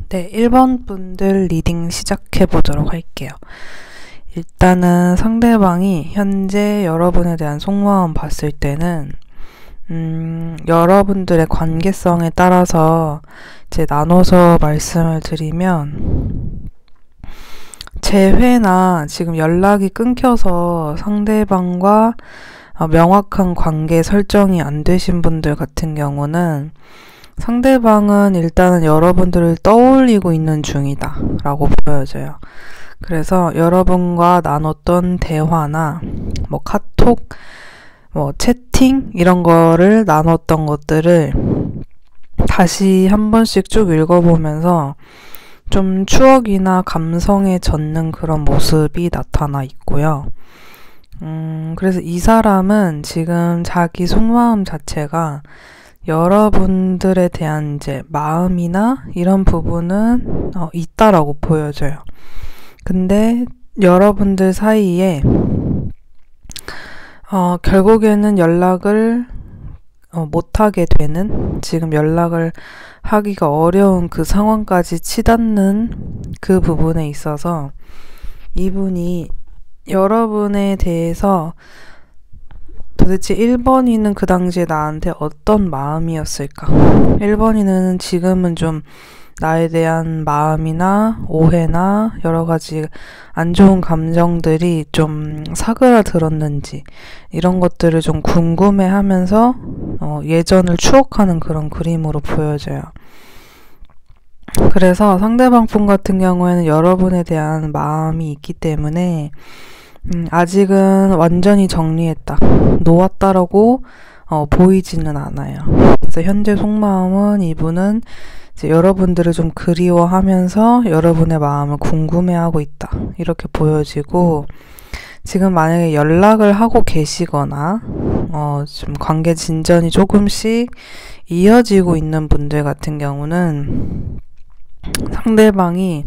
네, 1번 분들 리딩 시작해 보도록 할게요. 일단은 상대방이 현재 여러분에 대한 속마음 봤을 때는 여러분들의 관계성에 따라서 이제 나눠서 말씀을 드리면, 재회나 지금 연락이 끊겨서 상대방과 명확한 관계 설정이 안 되신 분들 같은 경우는 상대방은 일단은 여러분들을 떠올리고 있는 중이다 라고 보여져요. 그래서 여러분과 나눴던 대화나 뭐 카톡, 뭐 채팅 이런 거를 나눴던 것들을 다시 한 번씩 쭉 읽어보면서 좀 추억이나 감성에 젖는 그런 모습이 나타나 있고요. 그래서 이 사람은 지금 자기 속마음 자체가 여러분들에 대한 이제 마음이나 이런 부분은 있다라고 보여져요. 근데 여러분들 사이에 결국에는 연락을 못하게 되는, 지금 연락을 하기가 어려운 그 상황까지 치닫는 그 부분에 있어서 이분이 여러분에 대해서 도대체 1번이는 그 당시에 나한테 어떤 마음이었을까? 1번이는 지금은 좀 나에 대한 마음이나 오해나 여러 가지 안 좋은 감정들이 좀 사그라들었는지 이런 것들을 좀 궁금해하면서 예전을 추억하는 그런 그림으로 보여져요. 그래서 상대방 분 같은 경우에는 여러분에 대한 마음이 있기 때문에 아직은 완전히 정리했다, 놓았다라고 보이지는 않아요. 그래서 현재 속마음은 이분은 이제 여러분들을 좀 그리워하면서 여러분의 마음을 궁금해하고 있다 이렇게 보여지고, 지금 만약에 연락을 하고 계시거나 좀 관계 진전이 조금씩 이어지고 있는 분들 같은 경우는 상대방이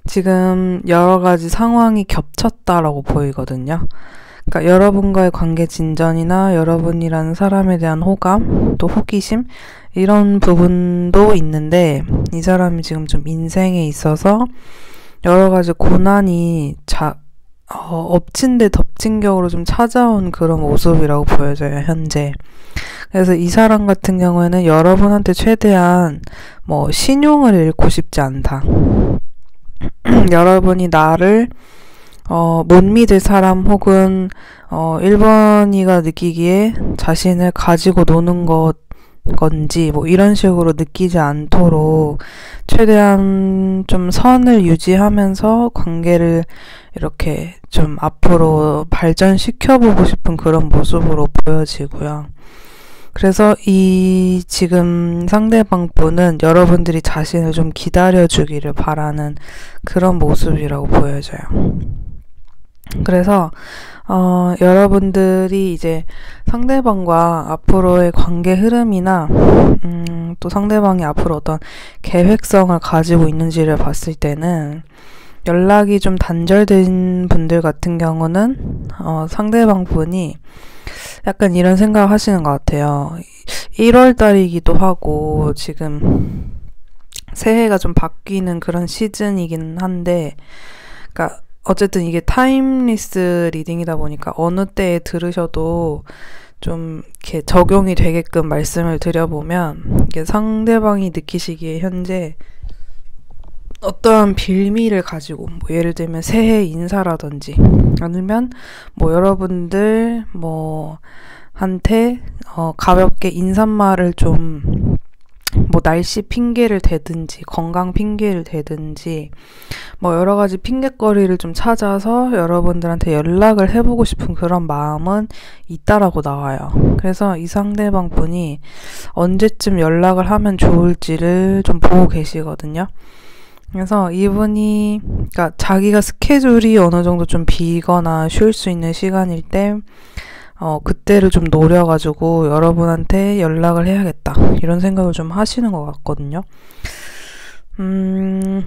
지금 여러 가지 상황이 겹쳤다라고 보이거든요. 그러니까 여러분과의 관계 진전이나 여러분이라는 사람에 대한 호감, 또 호기심 이런 부분도 있는데, 이 사람이 지금 좀 인생에 있어서 여러 가지 고난이 엎친 데 덮친 격으로 좀 찾아온 그런 모습이라고 보여져요, 현재. 그래서 이 사람 같은 경우에는 여러분한테 최대한 신용을 잃고 싶지 않다. 여러분이 나를 못 믿을 사람, 혹은 1번이가 느끼기에 자신을 가지고 노는 건지 이런 식으로 느끼지 않도록 최대한 좀 선을 유지하면서 관계를 이렇게 좀 앞으로 발전시켜보고 싶은 그런 모습으로 보여지고요. 그래서 이 지금 상대방 분은 여러분들이 자신을 좀 기다려주기를 바라는 그런 모습이라고 보여져요. 그래서 여러분들이 이제 상대방과 앞으로의 관계 흐름이나 또 상대방이 앞으로 어떤 계획성을 가지고 있는지를 봤을 때는, 연락이 좀 단절된 분들 같은 경우는 상대방 분이 약간 이런 생각을 하시는 것 같아요. 1월 달이기도 하고 지금 새해가 좀 바뀌는 그런 시즌이긴 한데, 그러니까 어쨌든 이게 타임리스 리딩이다 보니까 어느 때에 들으셔도 좀 이렇게 적용이 되게끔 말씀을 드려보면, 이게 상대방이 느끼시기에 현재 어떠한 빌미를 가지고 예를 들면 새해 인사라든지 아니면 여러분들 한테 가볍게 인사말을 좀 날씨 핑계를 대든지 건강 핑계를 대든지 여러 가지 핑계거리를 좀 찾아서 여러분들한테 연락을 해보고 싶은 그런 마음은 있다라고 나와요. 그래서 이 상대방 분이 언제쯤 연락을 하면 좋을지를 좀 보고 계시거든요. 그래서 이분이 그러니까 자기가 스케줄이 어느 정도 좀 비거나 쉴 수 있는 시간일 때 그때를 좀 노려가지고 여러분한테 연락을 해야겠다 이런 생각을 좀 하시는 것 같거든요.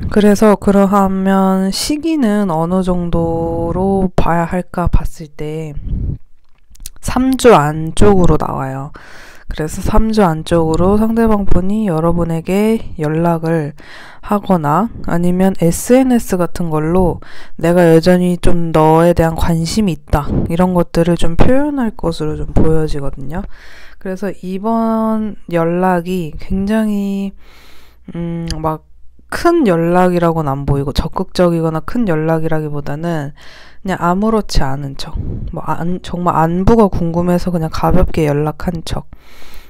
그래서 그러하면 시기는 어느 정도로 봐야 할까 봤을 때 3주 안쪽으로 나와요. 그래서 3주 안쪽으로 상대방 분이 여러분에게 연락을 하거나 아니면 SNS 같은 걸로 내가 여전히 좀 너에 대한 관심이 있다, 이런 것들을 좀 표현할 것으로 좀 보여지거든요. 그래서 이번 연락이 굉장히 막 큰 연락이라고는 안 보이고, 적극적이거나 큰 연락이라기보다는 그냥 아무렇지 않은 척, 정말 안부가 궁금해서 그냥 가볍게 연락한 척,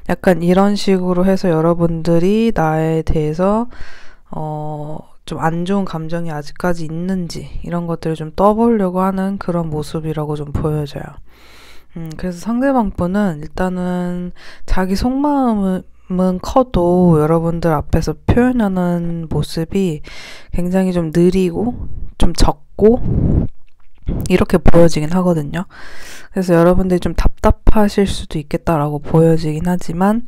약간 이런 식으로 해서 여러분들이 나에 대해서 좀 안 좋은 감정이 아직까지 있는지 이런 것들을 좀 떠보려고 하는 그런 모습이라고 좀 보여져요. 그래서 상대방 분은 일단은 자기 속마음은 커도 여러분들 앞에서 표현하는 모습이 굉장히 좀 느리고 좀 적고 이렇게 보여지긴 하거든요. 그래서 여러분들이 좀 답답하실 수도 있겠다라고 보여지긴 하지만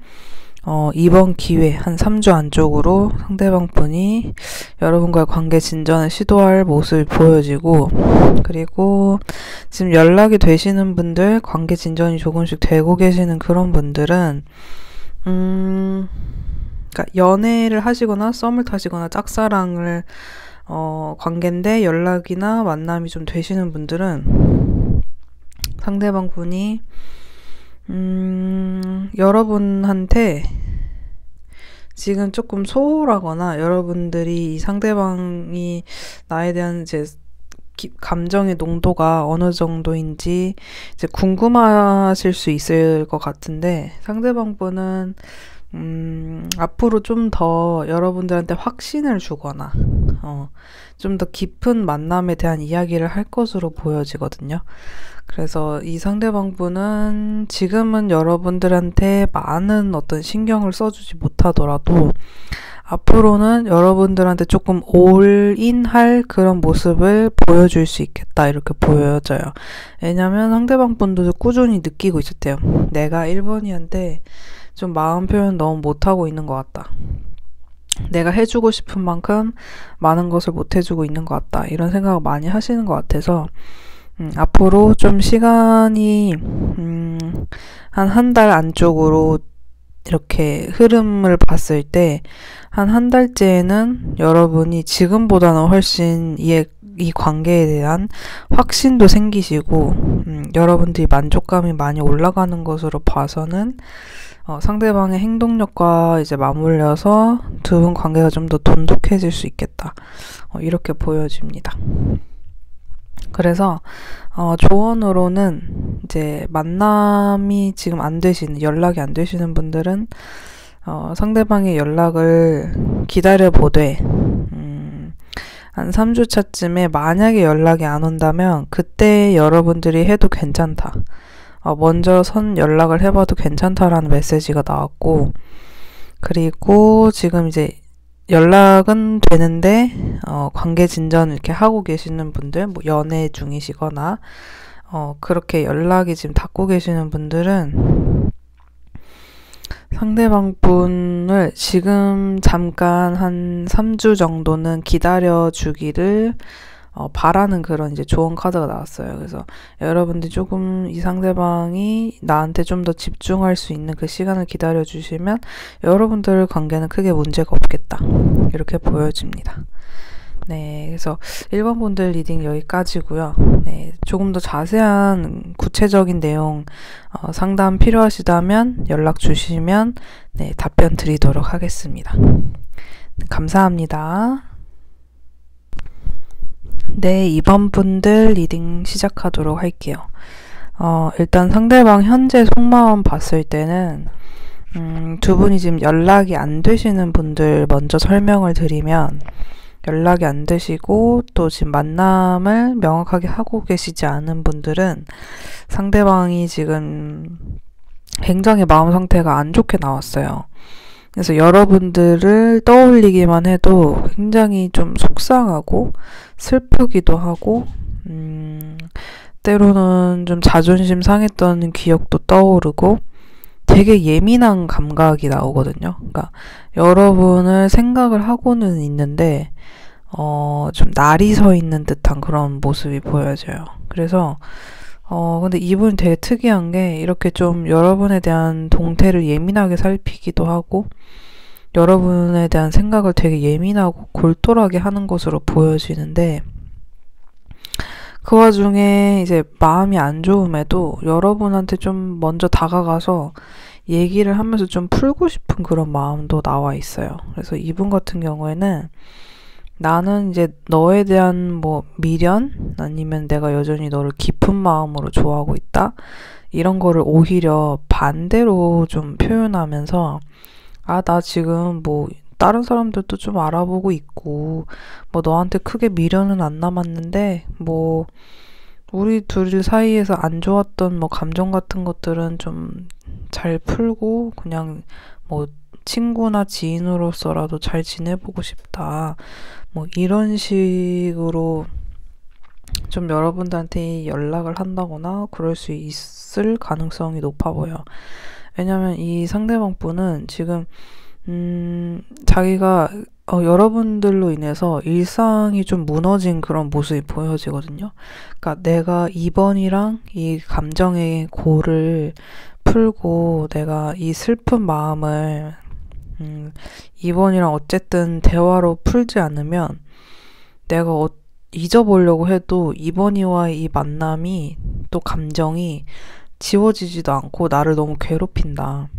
이번 기회 한 3주 안쪽으로 상대방 분이 여러분과의 관계 진전을 시도할 모습이 보여지고, 그리고 지금 연락이 되시는 분들, 관계 진전이 조금씩 되고 계시는 그런 분들은 그러니까 연애를 하시거나 썸을 타시거나 짝사랑을 관계인데 연락이나 만남이 좀 되시는 분들은 상대방 분이 여러분한테 지금 조금 소홀하거나 여러분들이 이 상대방이 나에 대한 이제 감정의 농도가 어느 정도인지 이제 궁금하실 수 있을 것 같은데, 상대방 분은 앞으로 좀 더 여러분들한테 확신을 주거나 좀 더 깊은 만남에 대한 이야기를 할 것으로 보여지거든요. 그래서 이 상대방 분은 지금은 여러분들한테 많은 어떤 신경을 써주지 못하더라도 앞으로는 여러분들한테 조금 올인할 그런 모습을 보여줄 수 있겠다, 이렇게 보여져요. 왜냐면 상대방 분도 꾸준히 느끼고 있었대요. 내가 1번이한테 좀 마음 표현 너무 못하고 있는 것 같다, 내가 해주고 싶은 만큼 많은 것을 못 해주고 있는 것 같다, 이런 생각을 많이 하시는 것 같아서 앞으로 좀 시간이 한 달 안쪽으로 이렇게 흐름을 봤을 때 한 달째에는 여러분이 지금보다는 훨씬 이 관계에 대한 확신도 생기시고 여러분들이 만족감이 많이 올라가는 것으로 봐서는 상대방의 행동력과 이제 맞물려서 두 분 관계가 좀 더 돈독해질 수 있겠다, 이렇게 보여집니다. 그래서 조언으로는 이제 만남이 지금 안 되시는, 연락이 안 되시는 분들은 상대방의 연락을 기다려보되 한 3주 차쯤에 만약에 연락이 안 온다면 그때 여러분들이 해도 괜찮다, 먼저 선 연락을 해봐도 괜찮다라는 메시지가 나왔고, 그리고 지금 이제 연락은 되는데 관계 진전 이렇게 하고 계시는 분들, 뭐 연애 중이시거나 그렇게 연락이 지금 닿고 계시는 분들은 상대방 분을 지금 잠깐 한 3주 정도는 기다려 주기를 바라는 그런 이제 조언 카드가 나왔어요. 그래서 여러분들이 조금 이 상대방이 나한테 좀 더 집중할 수 있는 그 시간을 기다려 주시면 여러분들 관계는 크게 문제가 없겠다, 이렇게 보여집니다. 네, 그래서 1번 분들 리딩 여기까지고요. 네, 조금 더 자세한 구체적인 내용 상담 필요하시다면 연락 주시면 네, 답변 드리도록 하겠습니다. 감사합니다. 네, 2번 분들 리딩 시작하도록 할게요. 일단 상대방 현재 속마음 봤을 때는 두 분이 지금 연락이 안 되시는 분들 먼저 설명을 드리면, 연락이 안 되시고 또 지금 만남을 명확하게 하고 계시지 않은 분들은 상대방이 지금 굉장히 마음 상태가 안 좋게 나왔어요. 그래서 여러분들을 떠올리기만 해도 굉장히 좀 속상하고 슬프기도 하고 때로는 좀 자존심 상했던 기억도 떠오르고 되게 예민한 감각이 나오거든요. 그러니까 여러분을 생각을 하고는 있는데 좀 날이 서 있는 듯한 그런 모습이 보여져요. 그래서 근데 이분이 되게 특이한 게 이렇게 좀 여러분에 대한 동태를 예민하게 살피기도 하고 여러분에 대한 생각을 되게 예민하고 골똘하게 하는 것으로 보여지는데 그 와중에 이제 마음이 안 좋음에도 여러분한테 좀 먼저 다가가서 얘기를 하면서 좀 풀고 싶은 그런 마음도 나와 있어요. 그래서 이분 같은 경우에는 나는 이제 너에 대한 뭐 미련 아니면 내가 여전히 너를 깊은 마음으로 좋아하고 있다 이런 거를 오히려 반대로 좀 표현하면서 나 지금 뭐 다른 사람들도 좀 알아보고 있고 뭐 너한테 크게 미련은 안 남았는데 뭐 우리 둘 사이에서 안 좋았던 뭐 감정 같은 것들은 좀 잘 풀고 그냥 뭐 친구나 지인으로서라도 잘 지내보고 싶다. 뭐 이런 식으로 좀 여러분들한테 연락을 한다거나 그럴 수 있을 가능성이 높아 보여. 왜냐면 이 상대방 분은 지금 자기가 여러분들로 인해서 일상이 좀 무너진 그런 모습이 보여지거든요. 그러니까 내가 2번이랑 이 감정의 골을 풀고 내가 이 슬픈 마음을 2번이랑 어쨌든 대화로 풀지 않으면 내가 잊어보려고 해도 2번이와의 이 만남이 또 감정이 지워지지도 않고 나를 너무 괴롭힌다.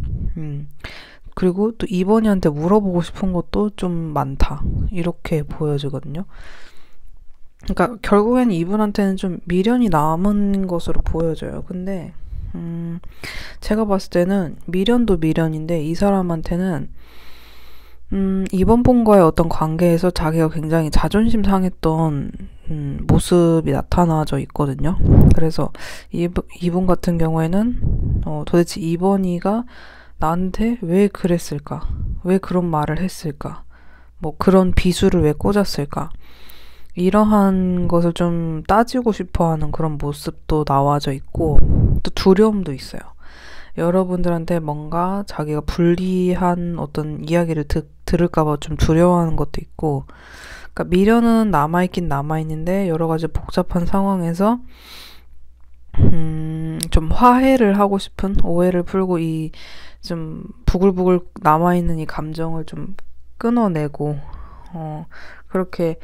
그리고 또 2번이한테 물어보고 싶은 것도 좀 많다. 이렇게 보여지거든요. 그러니까 결국엔 이분한테는 좀 미련이 남은 것으로 보여져요. 근데 제가 봤을 때는 미련도 미련인데 이 사람한테는 이번 분과의 어떤 관계에서 자기가 굉장히 자존심 상했던 모습이 나타나져 있거든요. 그래서 이분 같은 경우에는 도대체 이번이가 나한테 왜 그랬을까? 왜 그런 말을 했을까? 뭐 그런 비수를 왜 꽂았을까? 이러한 것을 좀 따지고 싶어하는 그런 모습도 나와져 있고 또 두려움도 있어요. 여러분들한테 뭔가 자기가 불리한 어떤 이야기를 들을까봐 좀 두려워하는 것도 있고 그러니까 미련은 남아있긴 남아있는데 여러 가지 복잡한 상황에서 좀 화해를 하고 싶은 오해를 풀고 이 좀 부글부글 남아있는 이 감정을 좀 끊어내고 그렇게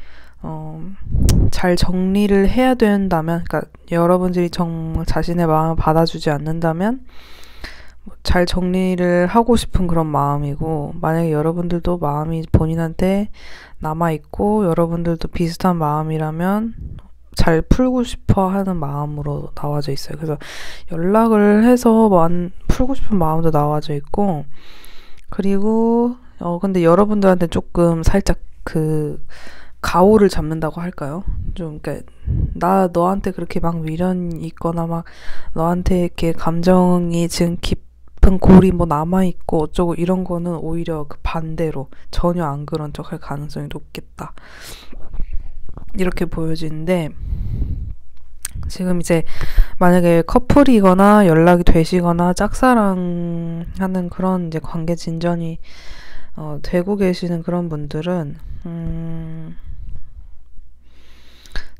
잘 정리를 해야 된다면 그러니까 여러분들이 자신의 마음을 받아주지 않는다면 잘 정리를 하고 싶은 그런 마음이고 만약에 여러분들도 마음이 본인한테 남아있고 여러분들도 비슷한 마음이라면 잘 풀고 싶어 하는 마음으로 나와져 있어요. 그래서 연락을 해서 풀고 싶은 마음도 나와져 있고 그리고 근데 여러분들한테 조금 살짝 그 가오를 잡는다고 할까요? 좀 그러니까 나 너한테 그렇게 막 미련 있거나 막 너한테 이렇게 감정이 지금 깊은 골이 뭐 남아있고 어쩌고 이런 거는 오히려 그 반대로 전혀 안 그런 척 할 가능성이 높겠다. 이렇게 보여지는데 지금 이제 만약에 커플이거나 연락이 되시거나 짝사랑하는 그런 이제 관계 진전이 되고 계시는 그런 분들은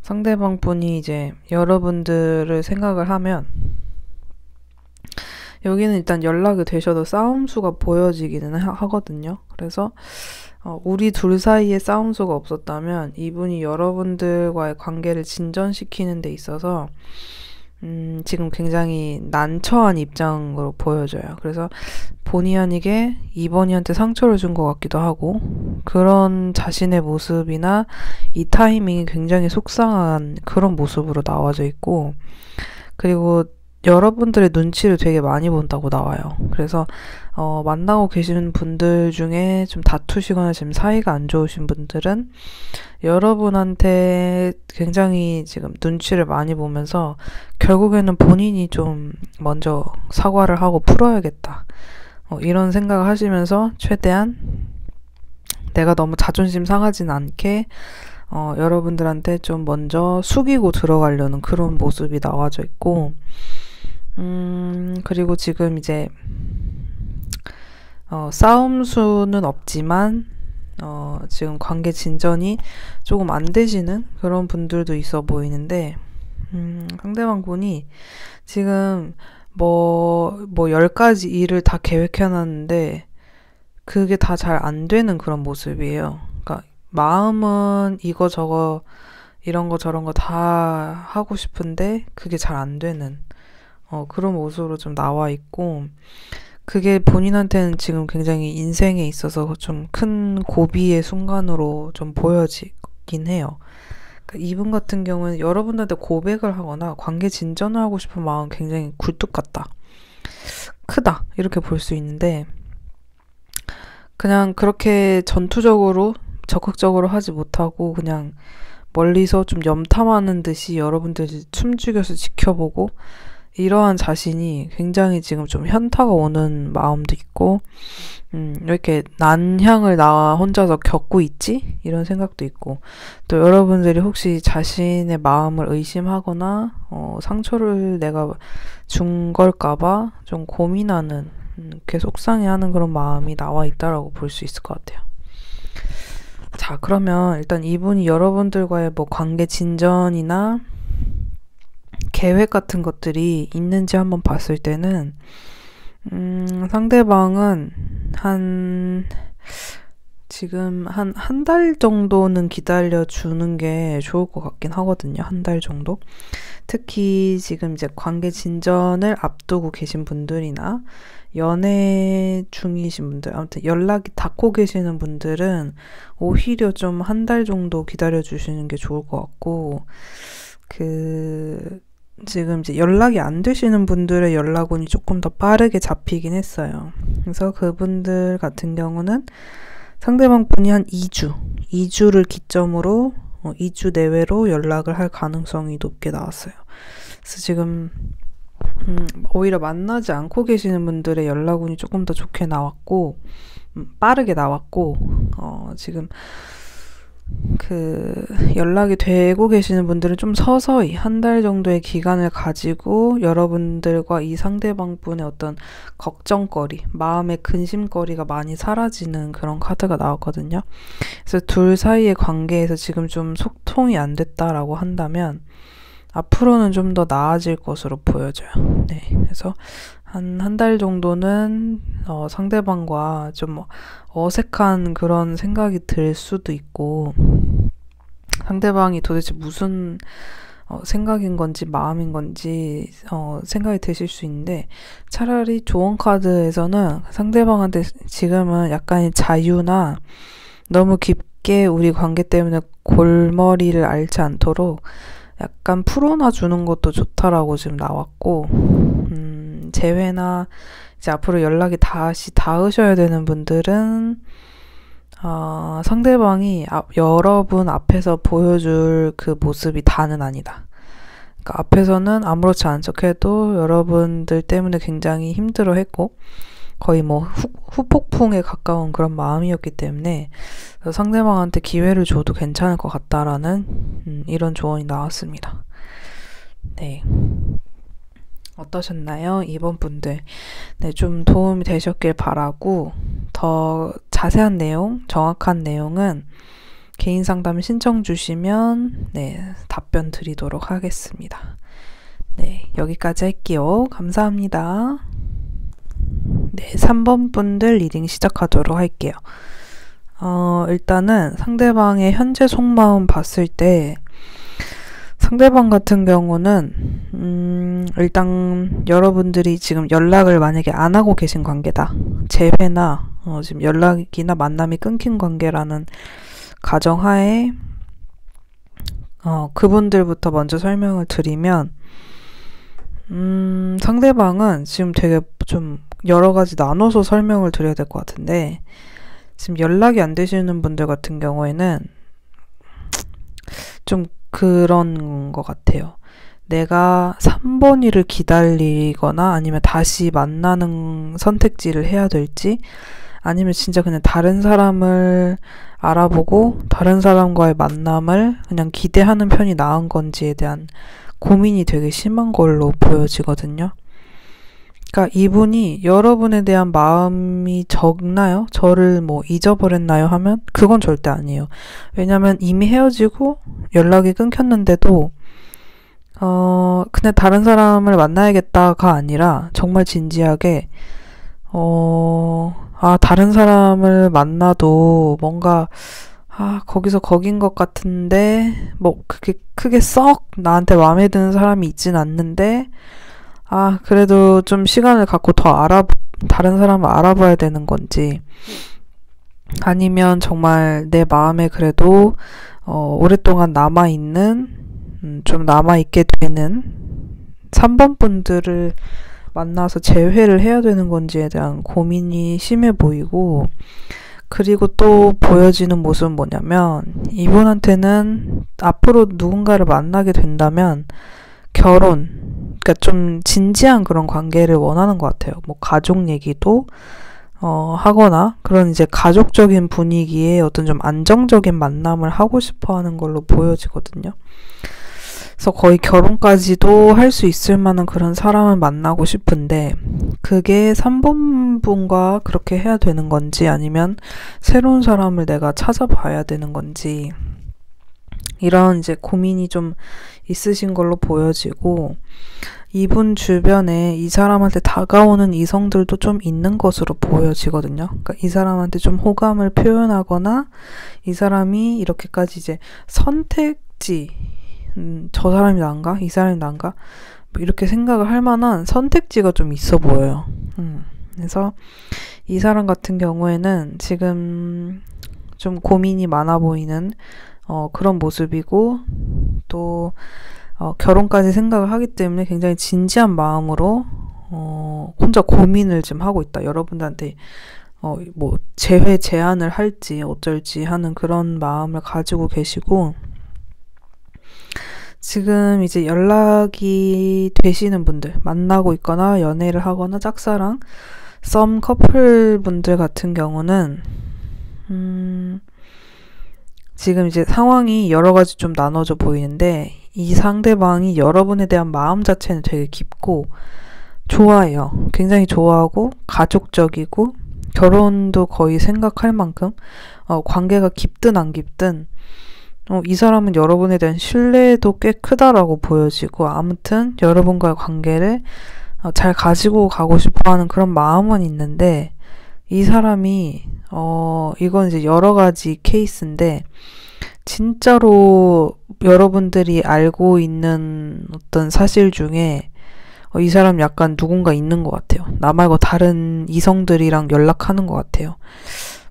상대방 분이 이제 여러분들을 생각을 하면 여기는 일단 연락이 되셔도 싸움수가 보여지기는 하거든요. 그래서 우리 둘 사이에 싸움수가 없었다면 이분이 여러분들과의 관계를 진전시키는 데 있어서 지금 굉장히 난처한 입장으로 보여져요. 그래서 본의 아니게 이번이한테 상처를 준 것 같기도 하고 그런 자신의 모습이나 이 타이밍이 굉장히 속상한 그런 모습으로 나와져 있고 그리고 여러분들의 눈치를 되게 많이 본다고 나와요. 그래서 만나고 계시는 분들 중에 좀 다투시거나 지금 사이가 안 좋으신 분들은 여러분한테 굉장히 지금 눈치를 많이 보면서 결국에는 본인이 좀 먼저 사과를 하고 풀어야겠다. 이런 생각을 하시면서 최대한 내가 너무 자존심 상하진 않게 여러분들한테 좀 먼저 숙이고 들어가려는 그런 모습이 나와져 있고 그리고 지금 이제 싸움수는 없지만 지금 관계 진전이 조금 안 되시는 그런 분들도 있어 보이는데 상대방 분이 지금 뭐 10가지 일을 다 계획해놨는데 그게 다 잘 안 되는 그런 모습이에요. 그러니까 마음은 이거 저거 이런 거 저런 거 다 하고 싶은데 그게 잘 안 되는 그런 모습으로 좀 나와 있고, 그게 본인한테는 지금 굉장히 인생에 있어서 좀 큰 고비의 순간으로 좀 보여지긴 해요. 그러니까 이분 같은 경우는 여러분들한테 고백을 하거나 관계 진전을 하고 싶은 마음 굉장히 굴뚝 같다, 크다, 이렇게 볼 수 있는데, 그냥 그렇게 전투적으로 적극적으로 하지 못하고 그냥 멀리서 좀 염탐하는 듯이 여러분들이 춤추겨서 지켜보고, 이러한 자신이 굉장히 지금 좀 현타가 오는 마음도 있고, 이렇게 난향을 나 혼자서 겪고 있지? 이런 생각도 있고, 또 여러분들이 혹시 자신의 마음을 의심하거나, 상처를 내가 준 걸까봐 좀 고민하는, 이렇게 속상해하는 그런 마음이 나와 있다라고 볼 수 있을 것 같아요. 자, 그러면 일단 이분이 여러분들과의 뭐 관계 진전이나 계획 같은 것들이 있는지 한번 봤을 때는, 상대방은 지금 한 달 정도는 기다려주는 게 좋을 것 같긴 하거든요. 한 달 정도. 특히 지금 이제 관계 진전을 앞두고 계신 분들이나 연애 중이신 분들, 아무튼 연락이 닿고 계시는 분들은 오히려 좀 한 달 정도 기다려주시는 게 좋을 것 같고, 지금 이제 연락이 안 되시는 분들의 연락운이 조금 더 빠르게 잡히긴 했어요. 그래서 그분들 같은 경우는 상대방 분이 한 2주를 기점으로 2주 내외로 연락을 할 가능성이 높게 나왔어요. 그래서 지금 오히려 만나지 않고 계시는 분들의 연락운이 조금 더 좋게 나왔고, 빠르게 나왔고, 지금 연락이 되고 계시는 분들은 좀 서서히 한 달 정도의 기간을 가지고 여러분들과 이 상대방 분의 어떤 걱정거리, 마음의 근심거리가 많이 사라지는 그런 카드가 나왔거든요. 그래서 둘 사이의 관계에서 지금 좀 소통이 안 됐다라고 한다면 앞으로는 좀 더 나아질 것으로 보여져요. 네, 그래서 한 달 정도는 상대방과 좀 어색한 그런 생각이 들 수도 있고, 상대방이 도대체 무슨 생각인 건지 마음인 건지 생각이 드실 수 있는데, 차라리 조언 카드에서는 상대방한테 지금은 약간의 자유나 너무 깊게 우리 관계 때문에 골머리를 앓지 않도록 약간 풀어놔 주는 것도 좋다라고 지금 나왔고, 재회나 이제 앞으로 연락이 다시 닿으셔야 되는 분들은 상대방이 여러분 앞에서 보여줄 그 모습이 다는 아니다. 그러니까 앞에서는 아무렇지 않은 척해도 여러분들 때문에 굉장히 힘들어했고 거의 뭐 후폭풍에 가까운 그런 마음이었기 때문에 상대방한테 기회를 줘도 괜찮을 것 같다라는 이런 조언이 나왔습니다. 네. 어떠셨나요? 이번 분들. 네, 좀 도움이 되셨길 바라고, 더 자세한 내용, 정확한 내용은 개인 상담 신청 주시면 답변 드리도록 하겠습니다. 네, 여기까지 할게요. 감사합니다. 네, 3번 분들 리딩 시작하도록 할게요. 일단은 상대방의 현재 속마음 봤을 때, 상대방 같은 경우는 일단 여러분들이 지금 연락을 만약에 안 하고 계신 관계다, 재회나 지금 연락이나 만남이 끊긴 관계라는 가정하에 그분들부터 먼저 설명을 드리면, 상대방은 지금 되게 좀 여러 가지 나눠서 설명을 드려야 될 것 같은데, 지금 연락이 안 되시는 분들 같은 경우에는 좀 그런 것 같아요. 내가 3번이를 기다리거나 아니면 다시 만나는 선택지를 해야 될지, 아니면 진짜 그냥 다른 사람을 알아보고 다른 사람과의 만남을 그냥 기대하는 편이 나은 건지에 대한 고민이 되게 심한 걸로 보여지거든요. 그러니까 이분이 여러분에 대한 마음이 적나요? 저를 뭐 잊어버렸나요? 하면 그건 절대 아니에요. 왜냐면 이미 헤어지고 연락이 끊겼는데도 그냥 다른 사람을 만나야겠다가 아니라 정말 진지하게, 다른 사람을 만나도 뭔가, 거기서 거긴 것 같은데, 뭐, 그게 크게 썩 나한테 마음에 드는 사람이 있진 않는데, 그래도 좀 시간을 갖고 다른 사람을 알아봐야 되는 건지, 아니면 정말 내 마음에 그래도, 오랫동안 좀 남아있게 되는 3번 분들을 만나서 재회를 해야 되는 건지에 대한 고민이 심해 보이고, 그리고 또 보여지는 모습은 뭐냐면, 이분한테는 앞으로 누군가를 만나게 된다면 그러니까 좀 진지한 그런 관계를 원하는 것 같아요. 뭐 가족 얘기도 하거나 그런 이제 가족적인 분위기에 어떤 좀 안정적인 만남을 하고 싶어 하는 걸로 보여지거든요. 그래서 거의 결혼까지도 할 수 있을 만한 그런 사람을 만나고 싶은데, 그게 3번 분과 그렇게 해야 되는 건지 아니면 새로운 사람을 내가 찾아봐야 되는 건지, 이런 이제 고민이 좀 있으신 걸로 보여지고, 이분 주변에 이 사람한테 다가오는 이성들도 좀 있는 것으로 보여지거든요. 그러니까 이 사람한테 좀 호감을 표현하거나, 이 사람이 이렇게까지 이제 선택지, 저 사람이 나은가? 이 사람이 나은가? 뭐 이렇게 생각을 할 만한 선택지가 좀 있어 보여요. 그래서 이 사람 같은 경우에는 지금 좀 고민이 많아 보이는 그런 모습이고, 또 결혼까지 생각을 하기 때문에 굉장히 진지한 마음으로 혼자 고민을 좀 하고 있다. 여러분들한테 뭐 재회 제안을 할지 어쩔지 하는 그런 마음을 가지고 계시고, 지금 이제 연락이 되시는 분들, 만나고 있거나 연애를 하거나 짝사랑, 썸 커플 분들 같은 경우는 지금 이제 상황이 여러 가지 좀 나눠져 보이는데, 이 상대방이 여러분에 대한 마음 자체는 되게 깊고 좋아해요. 굉장히 좋아하고 가족적이고 결혼도 거의 생각할 만큼 관계가 깊든 안 깊든 이 사람은 여러분에 대한 신뢰도 꽤 크다라고 보여지고, 아무튼 여러분과의 관계를 잘 가지고 가고 싶어 하는 그런 마음은 있는데, 이 사람이 이건 이제 여러 가지 케이스인데, 진짜로 여러분들이 알고 있는 어떤 사실 중에 이 사람 약간 누군가 있는 것 같아요. 나 말고 다른 이성들이랑 연락하는 것 같아요.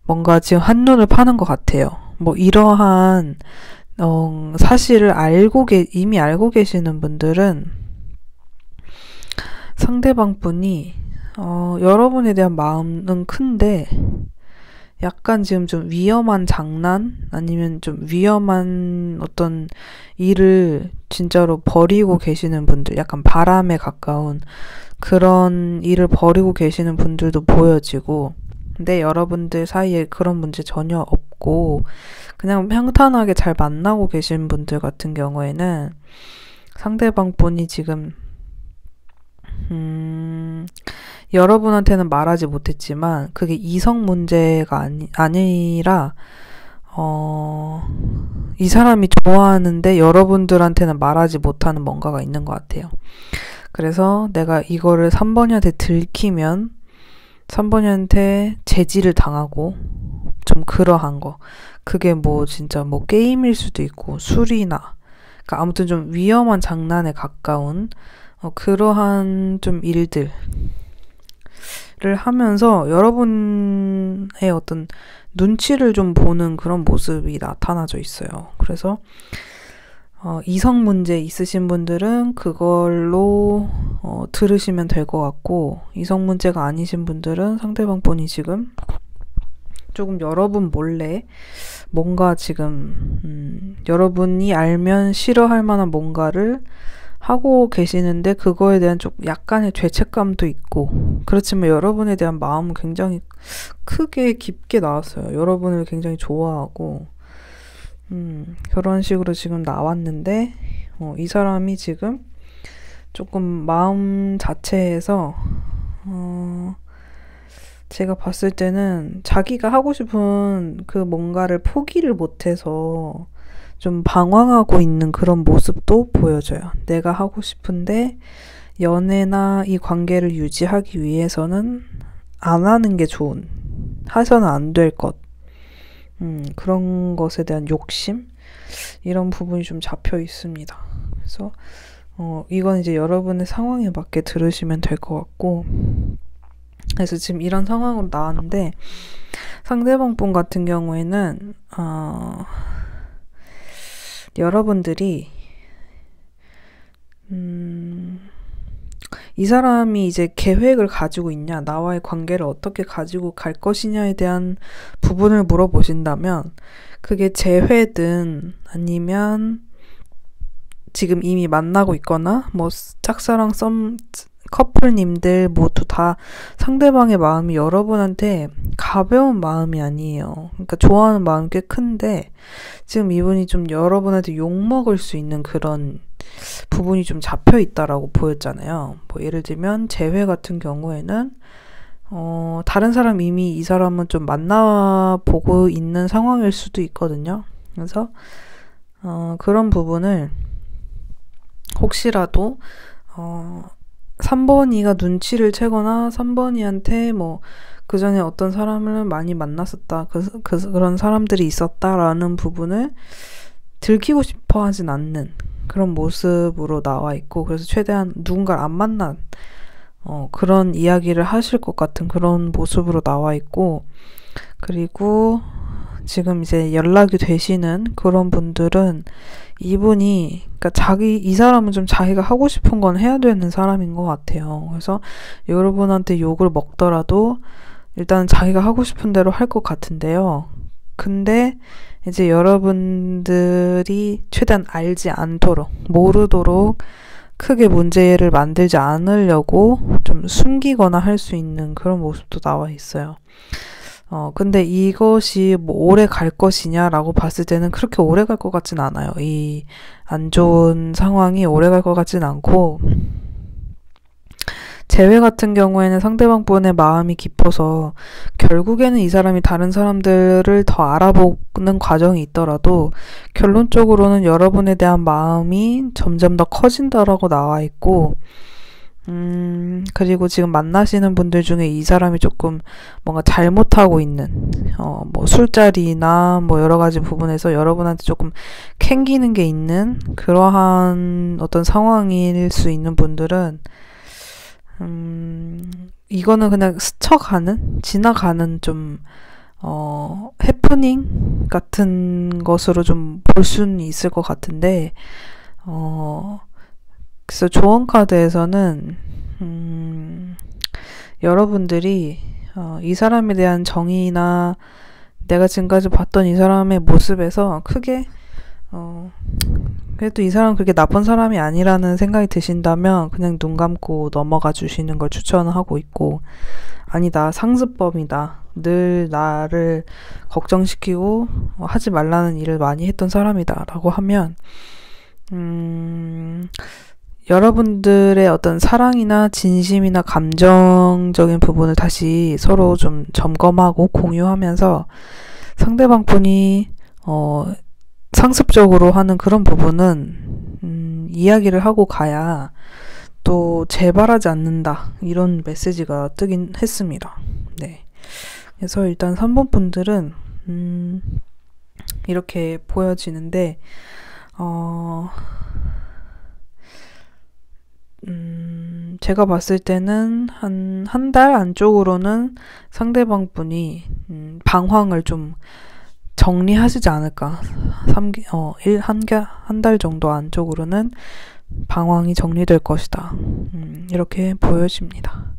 뭔가 지금 한눈을 파는 것 같아요. 뭐 이러한 사실을 이미 알고 계시는 분들은 상대방 분이 여러분에 대한 마음은 큰데, 약간 지금 좀 위험한 장난 아니면 좀 위험한 어떤 일을 진짜로 벌이고 계시는 분들, 약간 바람에 가까운 그런 일을 벌이고 계시는 분들도 보여지고, 근데 여러분들 사이에 그런 문제 전혀 없고 그냥 평탄하게 잘 만나고 계신 분들 같은 경우에는 상대방 분이 지금 여러분한테는 말하지 못했지만 그게 이성 문제가 아니라 이 사람이 좋아하는데 여러분들한테는 말하지 못하는 뭔가가 있는 것 같아요. 그래서 내가 이거를 3번이한테 들키면 3번이한테 제지를 당하고 좀 그러한 거. 그게 뭐 진짜 뭐 게임일 수도 있고 술이나, 그러니까 아무튼 좀 위험한 장난에 가까운 그러한 좀 일들을 하면서 여러분의 어떤 눈치를 좀 보는 그런 모습이 나타나져 있어요. 그래서 이성 문제 있으신 분들은 그걸로 들으시면 될 것 같고, 이성 문제가 아니신 분들은 상대방 분이 지금 조금 여러분 몰래 뭔가 지금 여러분이 알면 싫어할 만한 뭔가를 하고 계시는데, 그거에 대한 좀 약간의 죄책감도 있고, 그렇지만 여러분에 대한 마음은 굉장히 크게 깊게 나왔어요. 여러분을 굉장히 좋아하고 그런 식으로 지금 나왔는데, 이 사람이 지금 조금 마음 자체에서 제가 봤을 때는 자기가 하고 싶은 그 뭔가를 포기를 못해서 좀 방황하고 있는 그런 모습도 보여져요. 내가 하고 싶은데 연애나 이 관계를 유지하기 위해서는 안 하는 게 좋은, 해서는 안 될 것, 그런 것에 대한 욕심? 이런 부분이 좀 잡혀 있습니다. 그래서 이건 이제 여러분의 상황에 맞게 들으시면 될 것 같고, 그래서 지금 이런 상황으로 나왔는데, 상대방 분 같은 경우에는 여러분들이 이 사람이 이제 계획을 가지고 있냐, 나와의 관계를 어떻게 가지고 갈 것이냐에 대한 부분을 물어보신다면 그게 재회든 아니면 지금 이미 만나고 있거나 뭐 짝사랑 썸 커플님들 모두 다 상대방의 마음이 여러분한테 가벼운 마음이 아니에요. 그러니까 좋아하는 마음이 꽤 큰데 지금 이분이 좀 여러분한테 욕먹을 수 있는 그런 부분이 좀 잡혀 있다라고 보였잖아요. 뭐 예를 들면 재회 같은 경우에는 다른 사람 이미 이 사람은 좀 만나보고 있는 상황일 수도 있거든요. 그래서 그런 부분을 혹시라도 3번이가 눈치를 채거나 3번이한테 뭐 그 전에 어떤 사람을 많이 만났었다, 그런 사람들이 있었다라는 부분을 들키고 싶어 하진 않는 그런 모습으로 나와 있고, 그래서 최대한 누군가를 안 만난 그런 이야기를 하실 것 같은 그런 모습으로 나와 있고, 그리고 지금 이제 연락이 되시는 그런 분들은 이분이, 그러니까 이 사람은 좀 자기가 하고 싶은 건 해야 되는 사람인 것 같아요. 그래서 여러분한테 욕을 먹더라도 일단 자기가 하고 싶은 대로 할 것 같은데요. 근데 이제 여러분들이 최대한 알지 않도록, 모르도록 크게 문제를 만들지 않으려고 좀 숨기거나 할 수 있는 그런 모습도 나와 있어요. 근데 이것이 뭐 오래 갈 것이냐라고 봤을 때는 그렇게 오래 갈 것 같진 않아요. 이 안 좋은 상황이 오래 갈 것 같진 않고, 재회 같은 경우에는 상대방 분의 마음이 깊어서 결국에는 이 사람이 다른 사람들을 더 알아보는 과정이 있더라도 결론적으로는 여러분에 대한 마음이 점점 더 커진다라고 나와 있고, 그리고 지금 만나시는 분들 중에 이 사람이 조금 뭔가 잘못하고 있는, 뭐 술자리나 뭐 여러 가지 부분에서 여러분한테 조금 캥기는 게 있는 그러한 어떤 상황일 수 있는 분들은, 이거는 그냥 스쳐가는, 지나가는 좀, 해프닝 같은 것으로 좀 볼 수는 있을 것 같은데, 그래서 조언 카드에서는 여러분들이 이 사람에 대한 정의나 내가 지금까지 봤던 이 사람의 모습에서 크게 그래도 이 사람은 그렇게 나쁜 사람이 아니라는 생각이 드신다면 그냥 눈 감고 넘어가 주시는 걸 추천하고 있고, 아니다, 상습범이다, 늘 나를 걱정시키고 하지 말라는 일을 많이 했던 사람이다 라고 하면 여러분들의 어떤 사랑이나 진심이나 감정적인 부분을 다시 서로 좀 점검하고 공유하면서 상대방 분이 상습적으로 하는 그런 부분은 이야기를 하고 가야 또 재발하지 않는다, 이런 메시지가 뜨긴 했습니다. 네. 그래서 일단 3번 분들은 이렇게 보여지는데, 제가 봤을 때는 한 달 안쪽으로는 상대방 분이 방황을 좀 정리하시지 않을까. 한 달 정도 안쪽으로는 방황이 정리될 것이다. 이렇게 보여집니다.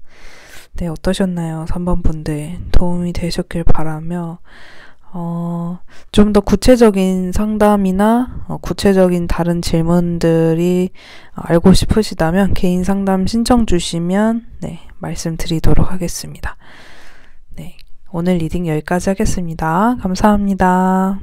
네, 어떠셨나요? 3번 분들 도움이 되셨길 바라며, 좀 더 구체적인 상담이나 구체적인 다른 질문들이 알고 싶으시다면 개인 상담 신청 주시면 네, 말씀드리도록 하겠습니다. 네, 오늘 리딩 여기까지 하겠습니다. 감사합니다.